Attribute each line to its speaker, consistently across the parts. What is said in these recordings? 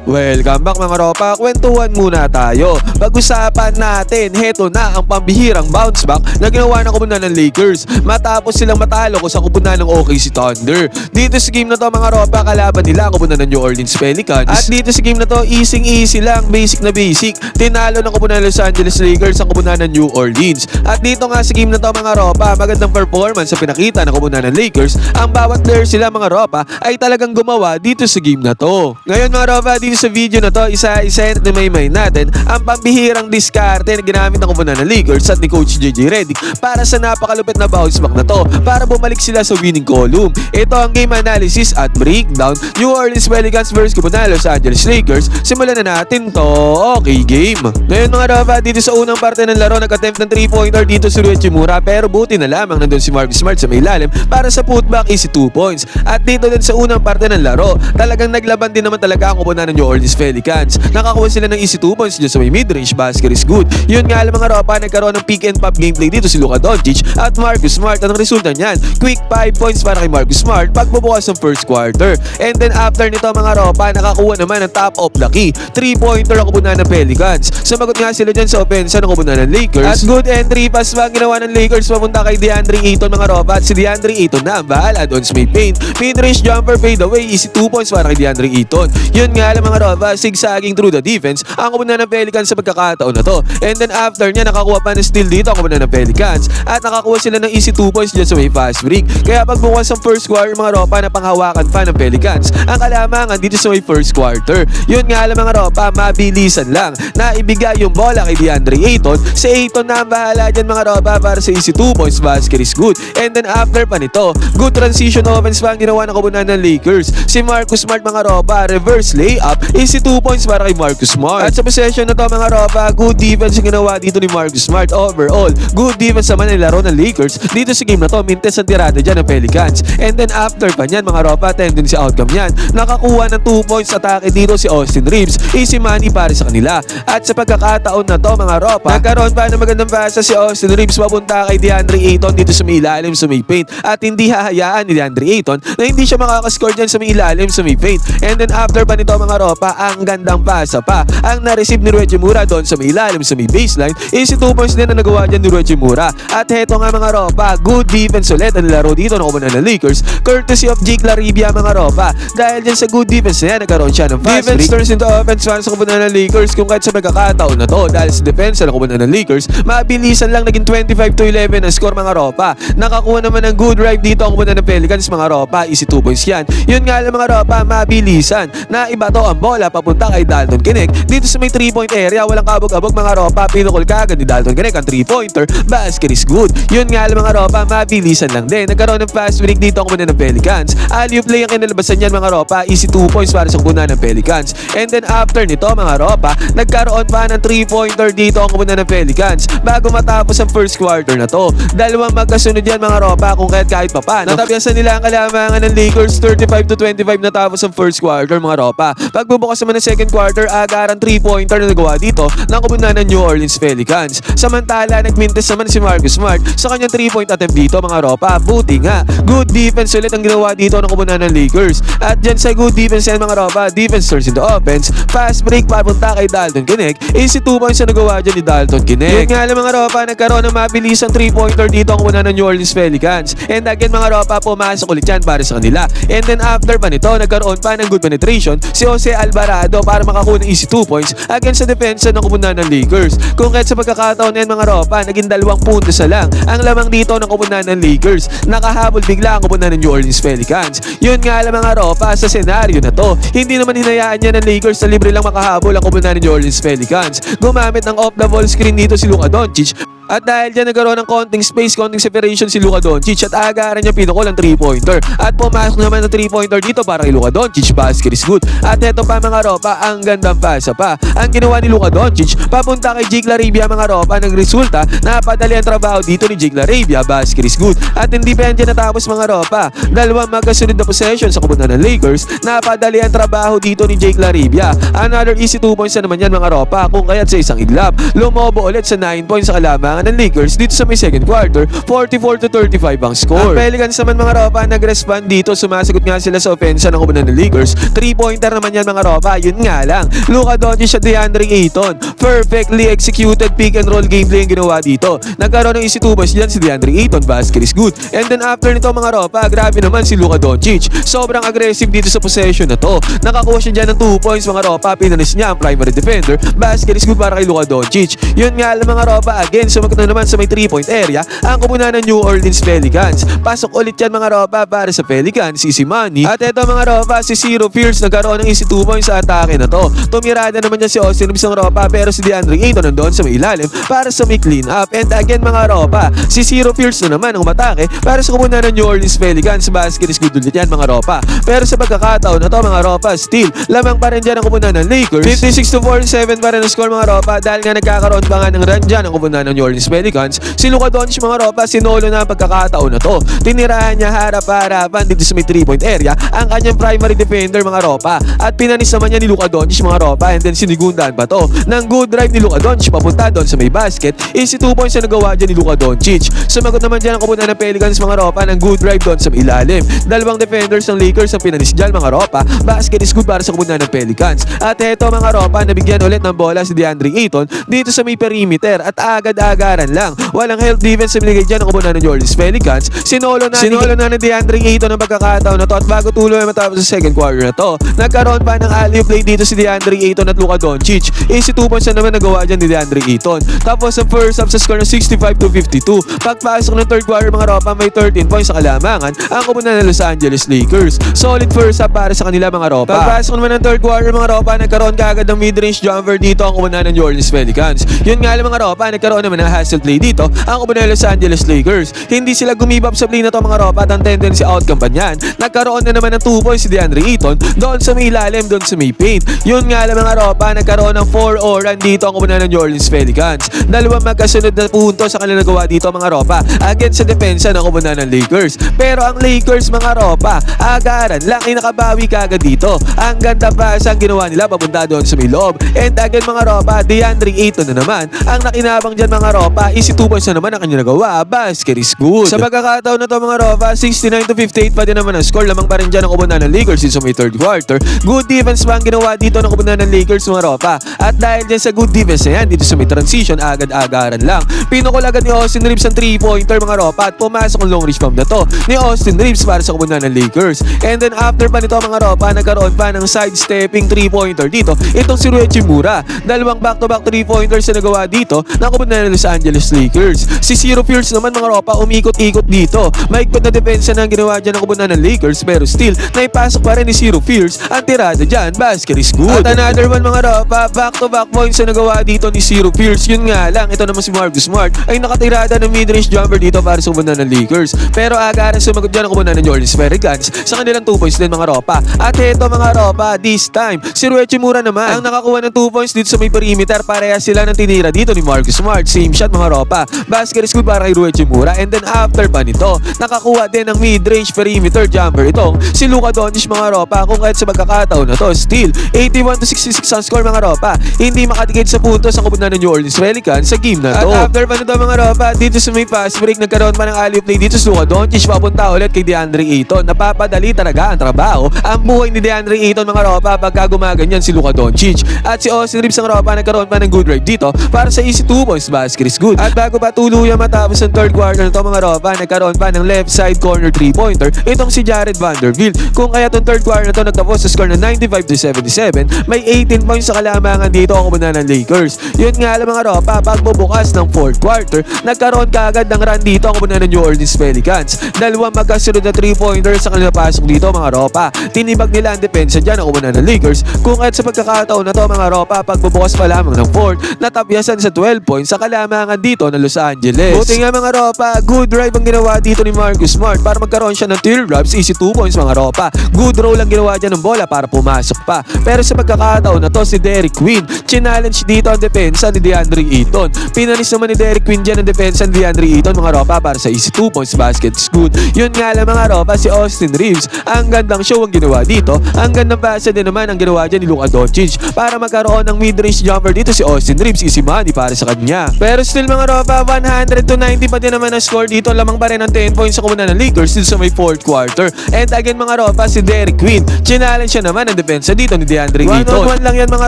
Speaker 1: Welcome back mga ropa, kwentuhan muna tayo. Pag-usapan natin, heto na ang pambihirang bounce back na ginawa ng koponan ng Lakers matapos silang matalo ko sa koponan ng OKC Thunder. Dito sa game na to mga ropa, kalaban nila ang koponan ng New Orleans Pelicans. At dito sa game na to, easy lang, basic na basic. Tinalo ng koponan ng Los Angeles Lakers ang koponan ng New Orleans. At dito nga sa game na to mga ropa, magandang performance sa pinakita ng koponan ng Lakers. Ang bawat player sila mga ropa ay talagang gumawa dito sa game na to. Ngayon mga ropa, dito sa video na to, isa-isa na may natin ang pambihirang diskarte na ginamit ng koponan ng Lakers at ni Coach JJ Redick para sa napakalupit na bounce back na to para bumalik sila sa winning column. Ito ang game analysis at breakdown. New Orleans Pelicans vs koponan ng Los Angeles Lakers. Simulan na natin to. Okay game. Ngayon mga ropa, dito sa unang parte ng laro, nag-attempt ng 3-pointer dito si Rui Hachimura, pero buti na lamang nandun si Marcus Smart sa may ilalim para sa putback easy 2 points. At dito din sa unang parte ng laro, talagang naglaban din naman talaga ang koponan ng New Orleans Pelicans. Nakakuha sila ng easy 2 points dyan sa may mid-range basket is good. Yun nga lang mga ropa, nagkaroon ng pick and pop gameplay dito si Luka Doncic at Marcus Smart. Anong resulta niyan? Quick 5 points para kay Marcus Smart pagbubukas ng first quarter. And then after nito mga ropa, nakakuha naman ng top of the key 3-pointer ang koponan ng Pelicans. Sumagot nga sila dyan sa opensa ng koponan ng Lakers. At good entry pass pa ang ginawa ng Lakers papunta kay DeAndre Ayton mga ropa. At si DeAndre Ayton na ang bahala doon sa may paint. Mid-range jumper fade away, easy 2 points para kay DeAndre Ayton. Yun nga lang mga ropa, zigzagging through the defense ang koponan ng Pelicans sa pagkakataon na to. And then after niya, nakakuha pa ng steal dito ang koponan ng Pelicans at nakakuha sila ng easy 2 points dyan sa may fast break. Kaya pagbukas ng first quarter mga ropa, na panghawakan pa ng Pelicans ang kalamangan dito sa may first quarter. Yun nga lang mga ropa, mabilisan lang na ibigay yung bola kay DeAndre Ayton. Si Ayton na ang bahala dyan mga ropa para sa easy 2 points basket is good. And then after pa nito, good transition offense pa ang ginawa ng koponan ng Lakers. Si Marcus Smart mga ropa, reverse layup, easy 2 points para kay Marcus Smart. At sa possession na to mga ropa, good defense yung ginawa dito ni Marcus Smart. Overall, good defense naman ang laro ng Lakers. Dito sa game na to, mintes ang tirada dyan ng Pelicans. And then after pa nyan mga ropa, tendency outcome yan. Nakakuha ng 2 points atake dito si Austin Reeves. Easy money para sa kanila. At sa pagkakataon na to mga ropa, nagkaroon pa ng magandang pasa si Austin Reeves papunta kay DeAndre Ayton dito sa may ilalim sa may paint. At hindi hahayaan ni DeAndre Ayton na hindi siya makakascore dyan sa may ilalim sa may paint. And then after pa nito mga ropa, ang gandang pasa pa ang na-receive ni Rui Hachimura doon sa may ilalim sa may baseline. Easy 2 points din na nagawa dyan ni Rui Hachimura. At heto nga mga ropa, good defense ulit ang laro dito ng koponan ng Lakers courtesy of Jake Laribia mga ropa. Dahil dyan sa good defense na yan, nagkaroon siya ng fast break. Defense turns into offense para sa koponan ng Lakers kung kahit sa pagkakataon na to. Dahil sa defense ng koponan ng Lakers, mabilisan lang naging 25-11 ang score mga ropa. Nakakuha naman ng good drive dito ang koponan ng Pelicans mga ropa. Easy 2 points yan. Yun nga lang mga ropa, mabilisan na iba to ang bola papunta kay Dalton Knecht. Dito sa may 3-point area, walang kabog-abog mga ropa. Pinukol kagad ni Dalton Knecht ang 3-pointer. Basket is good. Yun nga lang mga ropa, mabilisan lang din. Nagkaroon ng fast break dito ang koponan ng Pelicans. Alley-oop play ang kinalabasan yan mga ropa. Easy 2 points para sa koponan ng Pelicans. And then after nito mga ropa, nagkaroon pa ng 3-pointer dito ang koponan ng Pelicans bago matapos ang first quarter na to. Dalawang magkasunod yan mga ropa kung kahit pa. Natapyasan nila ang kalamangan ng Lakers 35-25 natapos ang first quarter mga ropa. Pagbubukas naman ng second quarter, agarang 3-pointer na nagawa dito ng koponan ng New Orleans Pelicans. Samantala, nagmintes naman si Marcus Smart sa kanyang 3-point attempt dito mga ropa. Buti nga, good defense ulit ang ginawa dito ng koponan ng Lakers. At dyan sa good defense yan mga ropa, defense turns into offense. Fast break papunta kay Dalton Knecht. Easy 2 points na nagawa dyan ni Dalton Knecht. Yun nga lang mga ropa, nagkaroon ng mabilisang 3-pointer dito ang koponan ng New Orleans Pelicans. And again mga ropa, pumasok ulit yan para sa kanila. And then after pa nito, nagkaroon pa ng good penetration si Jose Alvarado para makakuha ng easy 2 points against sa depensa ng koponan ng Lakers. Kung kahit sa pagkakataon yan mga ropa, naging 2 puntos na lang ang lamang dito ng koponan ng Lakers. Nakahabol bigla ang koponan ng New Orleans Pelicans. Yun nga lang mga ropa, sa senaryo na to, hindi naman hinayaan niya ng Lakers na libre lang makahabol ang koponan ng New Orleans Pelicans. Gumamit ng off the ball screen dito si Luka Doncic. At dahil dyan nagkaroon ng konting space, konting separation si Luka Doncic at agaran niya pinukol ang 3-pointer. At pumasok naman ng 3-pointer dito para kay Luka Doncic. Basket is good. At eto pa mga ropa, ang gandang pasa pa ang ginawa ni Luka Doncic papunta kay Jake Laribia mga ropa. Nagresulta, napadali ang trabaho dito ni Jake Laribia. Basket is good. At hindi pa yan dyan natapos mga ropa. Dalawang magkasunod na possession sa koponan ng Lakers. Napadali ang trabaho dito ni Jake Laribia. Another easy 2 points na naman yan mga ropa. Kung kaya't sa isang iglap, lumobo ulit sa 9 points sa kalaman kalamangan ng Lakers dito sa may second quarter, 44-35 ang score. Ang Pelicans naman mga ropa, nag-respond dito, sumasagot nga sila sa ofensa ng kupunan ng Lakers. 3-pointer naman yan mga ropa, yun nga lang. Luka Doncic at DeAndre Ayton, perfectly executed pick and roll gameplay ang ginawa dito. Nagkaroon ng easy 2 points dyan si DeAndre Ayton, basket is good. And then after nito mga ropa, grabe naman si Luka Doncic. Sobrang aggressive dito sa possession na to. Nakakuha siya dyan ng 2 points mga ropa, pinanis niya ang primary defender. Basket is good para kay Luka Doncic. Yun nga lang mga ropa, again, sumagot na naman sa may 3-point area ang kupunan ng New Orleans Pelicans. Pasok ulit yan mga ropa para sa Pelicans, easy money. At eto mga ropa, si Zero Fierce nagkaroon ng easy 2 points sa atake na to. Tumirada naman niya si Austin Reeves ng ropa, pero si DeAndre Ayton nandoon sa may ilalim para sa may clean up. And again mga ropa, si Zero Fierce na naman ang umatake para sa kupunan ng New Orleans Pelicans. Basket is good ulit yan mga ropa. Pero sa pagkakataon na to mga ropa, still lamang pa rin dyan ang kupunan ng Lakers. 56-47 pa rin ang score mga ropa, dahil nga nagkakaroon pa nga ng run dyan ang kupunan ng New Orleans Pelicans. Si Luka Doncic mga ropa, sinolo na ang pagkakataon na to. Tinirahan niya harap-harapan dito sa may 3-point area ang kanyang primary defender mga ropa, at pinanis naman niya ni Luka Doncic mga ropa, and then sinigundaan pa to ng good drive ni Luka Doncic papunta doon sa may basket. Easy 2 points na nagawa dyan ni Luka Doncic. Sumagot naman dyan ang kupunan ng Pelicans mga ropa ng good drive doon sa may ilalim. Dalawang defenders ng Lakers ang pinanis dyan mga ropa. Basket is good para sa kupunan ng Pelicans. At eto mga ropa, nabigyan ulit ng bola si DeAndre Ayton dito sa may perimeter, at agad-agaran lang. Walang help defense sa binigay dyan ng kupunan ng New Orleans Pelicans. Sinolo na ni DeAndre Ayton ang pagkakataon na to, at bago tuloy matapos sa second quarter na to, nagkaroon pa ng alley play dito si DeAndre Ayton at Luka Doncic. Easy 2 points na naman nagawa dyan ni DeAndre Ayton. Tapos ang first half sa score ng 65-52. Pagpasok ng third quarter mga ropa, may 13 points sa kalamangan ang kupunan ng Los Angeles Lakers. Solid first half para sa kanila mga ropa. Pagpasok naman ng third quarter mga ropa, nagkaroon kaagad ng mid-range jumper dito ang kupunan ng New Orleans Pelicans. Yun nga lang mga ropa, nagkaroon naman ng hustle play dito ang kupunan ng Los Angeles Lakers. Hindi sila gumibab sa play na to mga ropa, at ang tendency outcome pa niyan. Nagkaroon na naman ng 2 points si DeAndre Ayton doon sa may ilalim, doon sa may paint. Yun nga lang mga ropa, nagkaroon ng 4 run dito ang kupunan ng New Orleans Pelicans. Dalawang magkasunod na punto sa kanilang nagawa dito mga ropa against sa depensa ng kupunan ng Lakers. Pero ang Lakers mga ropa, agaran lang ay nakabawi kagad dito. Ang ganda pa sa ginawa nila papunta doon sa may loob. And again mga ropa, DeAndre Ayton na naman ang nakinabang dyan mga ropa. Easy 2 points na naman ang kanyang nagawa. Basket is good. Sa pagkakataon na to mga ropa, 69-58 pa din naman ang score. Lamang pa rin dyan ang kupunan ng Lakers sa may third quarter. Good defense pa ang ginawa dito ng kupunan ng Lakers mga ropa. At dahil dyan sa good defense na yan, dito sa may transition, agad-agaran lang. Pinukul agad ni Austin Reeves ang 3-pointer mga ropa, at pumasok ang long reach bomb na to ni Austin Reeves para sa kupunan ng Lakers. And then after pa nito mga ropa, nagkaroon pa ng sidestepping 3-pointer dito itong si Rui Hachimura. Dalawang back-to-back 3-pointers na nagawa dito ng kupunan ng Los Angeles Lakers. Si Zero Fierce naman mga ropa, umikot-ikot dito. Mahigpit na depensa na ang ginawa dyan ng kupunan ng Lakers, pero still, naipasok pa rin ni Zero Fierce ang tirada dyan. Basket is good. At another one mga ropa, back-to-back points na nagawa dito ni Zero Fierce. Yun nga lang, ito naman si Marcus Smart ay nakatirada ng mid-range jumper dito para sa kupunan ng Lakers. Pero agaran sumagot dyan ang kupunan ng New Orleans Pelicans sa kanilang 2 points din mga ropa. At ito mga ropa, this time, si Rui Hachimura naman ang nakakuha ng 2 points dito sa may perimeter. Pareha sila ng tinira dito ni Marcus Smart. Same shot mga ropa. Basket is good para kay Rui Hachimura. And then after pa nito, nakakuha din ng mid-range perimeter jumper itong si Luka Doncic mga ropa. Kung kahit sa magkakataon na to, still 81-66 ang score mga ropa. Hindi makatigid sa puntos ang kupunan ng New Orleans Pelicans sa game na to. At after pa nito mga ropa, dito sa may fast break, nagkaroon pa ng alley play dito sa Luka Doncic papunta ulit kay DeAndre Ayton. Napapadali talaga ang trabaho, ang buhay ni DeAndre Ayton mga ropa pagka gumaganyan si Luka Doncic. At si Austin Reeves ang ropa, nagkaroon pa ng good drive dito para sa easy 2 points. Basket is good. At bago pa tuluyan matapos ang third quarter na to mga ropa, nagkaroon pa ng left side corner 3-pointer itong si Jared Vanderbilt. Kung kaya itong third quarter na to nagtapos sa score na 95-77, may 18 points sa kalamangan dito ang kupunan ng Lakers. Yun nga lang mga ropa, pagbubukas ng fourth quarter, nagkaroon kaagad ng run dito ang kupunan ng New Orleans Pelicans. Dalawang magkasunod na 3-pointer sa kanilang pasok dito mga ropa. Tinibag nila ang depensa dyan ang kupunan ng Lakers. Kung kahit sa pagkakataon na to mga ropa, pagbubukas pa lamang ng fourth, natapyasan sa 12 points sa kalamangan dito ng Los Angeles. Buti nga mga ropa, good drive ang ginawa dito ni Marcus Smart para magkaroon siya ng tear grabs, easy 2 points mga ropa. Good roll ang ginawa dyan ng bola para pumasok pa. Pero sa pagkakataon na to, si Derek Quinn, challenge dito ang depensa ni DeAndre Ayton. Pinalis naman ni Derek Quinn dyan ang depensa ni DeAndre Ayton mga ropa para sa easy 2 points. Basket is good. Yun nga lang mga ropa, si Austin Reeves, ang gandang show ang ginawa dito. Ang gandang pasa din naman ang ginawa dyan ni Luka Doncic para magkaroon ng mid-range jumper dito si Austin Reeves, easy money para sa kanya. Pero Pero still mga ropa, 100-90 pa din naman ang score dito. Lamang pa rin ang 10 points sa koponan ng Lakers dito sa may fourth quarter. And again mga ropa, si Derek Queen, challenge siya naman ang depensa dito ni DeAndre Ayton. 1-on-1 lang yan mga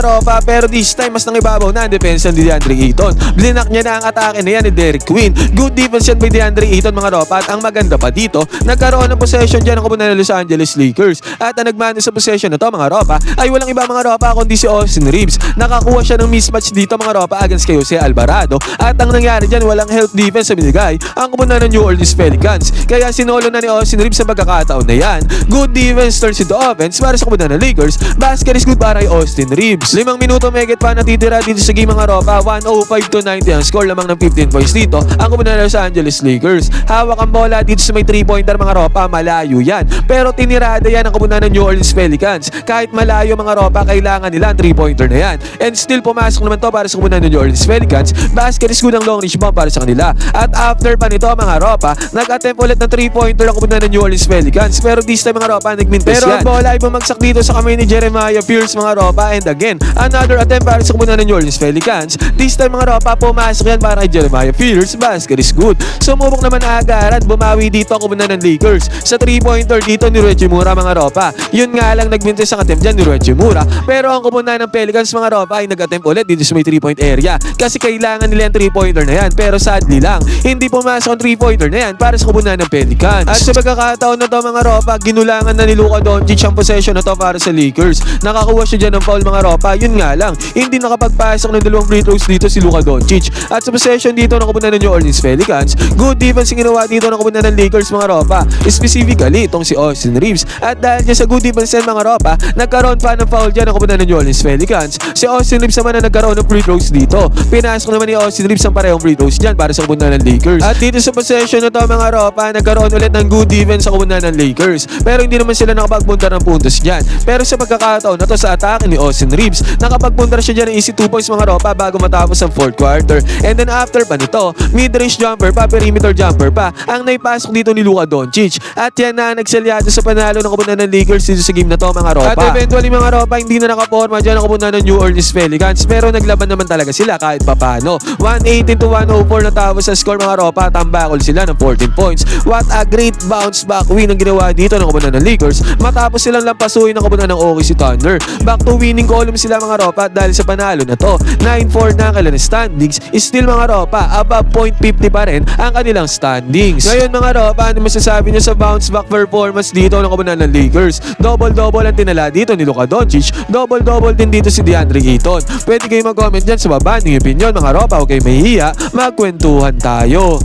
Speaker 1: ropa, pero this time mas nangibabaw na ang depensa ni DeAndre Ayton. Blinak niya na ang atake na yan ni Derek Queen. Good defense yan by DeAndre Ayton mga ropa. At ang maganda pa dito, nagkaroon ng possession dyan ang koponan ng Los Angeles Lakers. At ang nagmano sa possession na to mga ropa ay walang iba mga ropa kundi si Austin Reeves. Nakakuha siya ng mismatch dito mga ropa against kay Jose Alvarado. At ang nangyari dyan, walang help defense sa binigay ang koponan ng New Orleans Pelicans. Kaya sinolo na ni Austin Reeves sa pagkakataon na yan. Good defense turns into offense para sa koponan ng Lakers. Basket is good para kay Austin Reeves. 5 minuto megit pa natitira dito sa game mga ropa. 105-90 ang score lamang ng 15 points dito ang koponan ng Los Angeles Lakers. Hawak ang bola dito sa may 3-pointer mga ropa. Malayo yan. Pero tinirada yan ang koponan ng New Orleans Pelicans. Kahit malayo mga ropa, kailangan nila ang 3-pointer na yan. And still pumasok naman to para sa koponan ng New Orleans Pelicans. Basket is good ang long range bomb para sa kanila. At after pa nito mga ropa, nag-attempt ulit ng 3-pointer ang koponan ng New Orleans Pelicans. Pero this time mga ropa, nagmintes yan. Pero ang bola ay bumagsak dito sa kamay ni Jeremiah Pierce mga ropa. And again, another attempt para sa koponan ng New Orleans Pelicans. This time mga ropa, pumasok yan para kay Jeremiah Pierce. Basket is good. Sumubok naman agaran, bumawi dito ang koponan ng Lakers. Sa 3-pointer dito ni Reggie Mura mga ropa. Yun nga lang nagmintes ang attempt dyan ni Reggie Mura. Pero ang koponan ng Pelicans mga ropa ay nag-attempt ulit dito sa may 3-point area. Kasi kailangan nila yung 3-pointer na yan. Pero sadly lang, hindi pumasok ang 3-pointer na yan para sa koponan ng Pelicans. At sa pagkakataon na to mga ropa, ginulangan na ni Luka Doncic ang possession na to para sa Lakers. Nakakuha siya dyan ng foul mga ropa. Yun nga lang, hindi nakapagpasok ng 2 free throws dito si Luka Doncic. At sa possession dito ng koponan ng New Orleans Pelicans, good defense yung ginawa dito ng koponan ng Lakers mga ropa. Specifically, itong si Austin Reeves. At dahil dyan sa good defense yan mga ropa, nagkaroon pa ng foul dyan ng koponan ng New Orleans Pelicans. Si Austin Reeves naman na nagkaroon ng free throws dito. Pinasok naman ni Austin Reeves ang parehong free throws dyan para sa koponan ng Lakers. At dito sa possession na to mga ropa, nagkaroon ulit ng good defense sa koponan ng Lakers. Pero hindi naman sila nakapagpunta ng puntos dyan. Pero sa pagkakataon na to sa atake ni Austin Reeves, nakapagpunta siya dyan ng easy 2 points mga ropa bago matapos ang fourth quarter. And then after pa nito, mid-range jumper pa, perimeter jumper pa ang naipasok dito ni Luka Doncic. At yan na nagsalyado sa panalo ng koponan ng Lakers dito sa game na to mga ropa. At eventually mga ropa, hindi na nakaporma dyan ang koponan ng New Orleans Pelicans. Pero naglaban naman talaga sila kahit papano. 118-104 na tapos sa score mga ropa. Tambakol sila ng 14 points. What a great bounce back win ang ginawa dito ng koponan ng Lakers matapos silang lampasuin ng koponan ng OKC Thunder. Back to winning column sila mga ropa dahil sa panalo na to. 9-4 na ang kanilang standings. Still mga ropa, above .50 pa rin ang kanilang standings. Ngayon mga ropa, ano masasabi nyo sa bounce back performance dito ng koponan ng Lakers? Double-double ang tinala dito ni Luka Doncic. Double-double din dito si DeAndre Ayton. Pwede kayo mag-comment dyan sa baba ng opinion mga ropa. Huwag kayo mahihiya, magkwentuhan tayo.